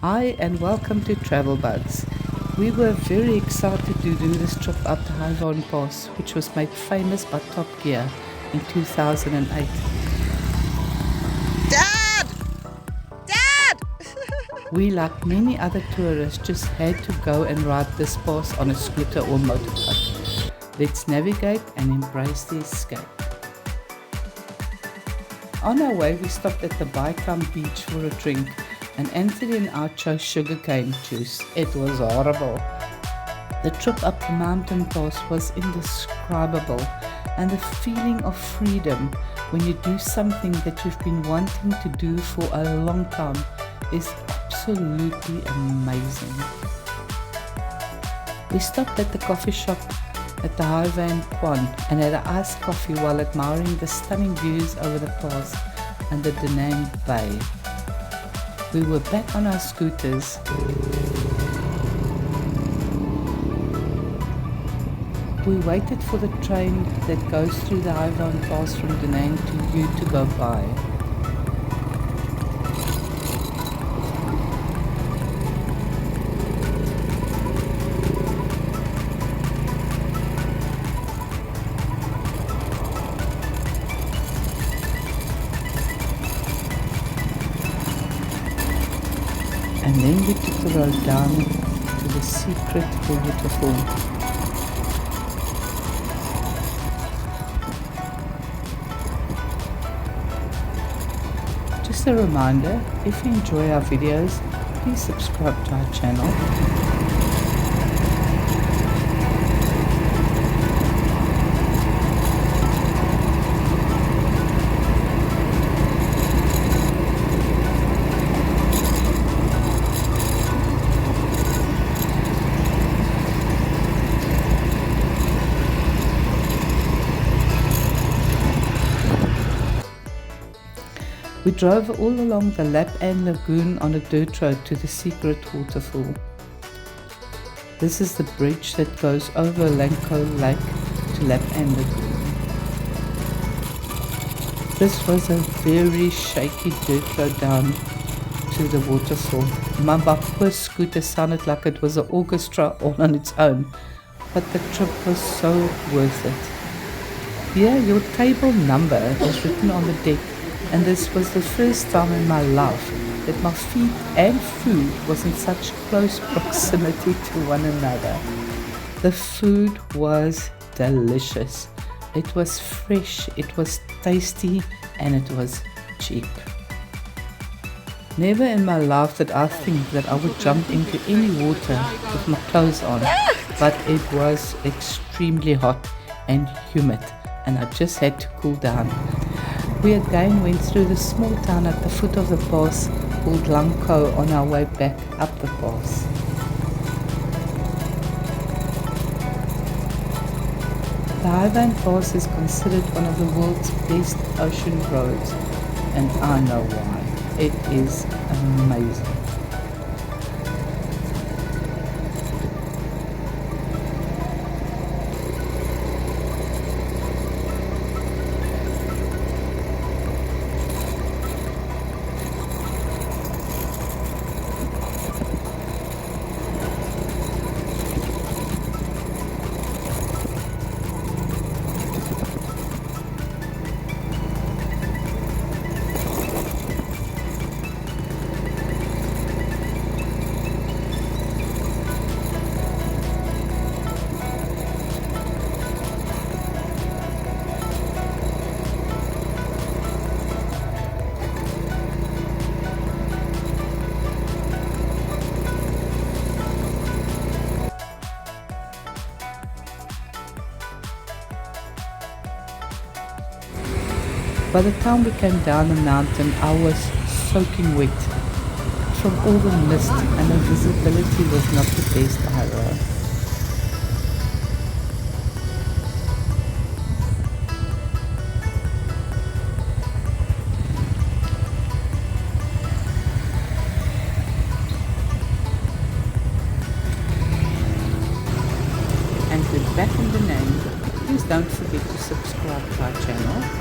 Hi and welcome to Travel Bugs. We were very excited to do this trip up the Waterfall Pass, which was made famous by Top Gear in 2008. Dad! Dad! We, like many other tourists, just had to go and ride this pass on a scooter or motorbike. Let's navigate and embrace the escape. On our way, we stopped at the Baikam beach for a drink, and Anthony and I chose sugarcane juice. It was horrible. The trip up the mountain pass was indescribable, and the feeling of freedom when you do something that you've been wanting to do for a long time is absolutely amazing. We stopped at the coffee shop at the highway in Kwan and had an iced coffee while admiring the stunning views over the pass and the Da Nang Bay. We were back on our scooters. We waited for the train that goes through the highway pass from Da Nang to U to go by. And then we took the road down to the secret waterfall. Just a reminder, if you enjoy our videos, please subscribe to our channel. We drove all along the Lap An Lagoon on a dirt road to the secret waterfall. This is the bridge that goes over Lanko Lake to Lap An Lagoon. This was a very shaky dirt road down to the waterfall. My poor scooter sounded like it was an orchestra all on its own, but the trip was so worth it. Here, your table number is written on the deck, and this was the first time in my life that my feet and food was in such close proximity to one another. The food was delicious. It was fresh, it was tasty, and it was cheap. Never in my life did I think that I would jump into any water with my clothes on, but it was extremely hot and humid, and I just had to cool down. We again went through the small town at the foot of the pass called Lanko on our way back up the pass. The Highway Pass is considered one of the world's best ocean roads, and I know why. It is amazing. By the time we came down the mountain, I was soaking wet from all the mist, and the visibility was not the best either. And we're back in the name. Please don't forget to subscribe to our channel.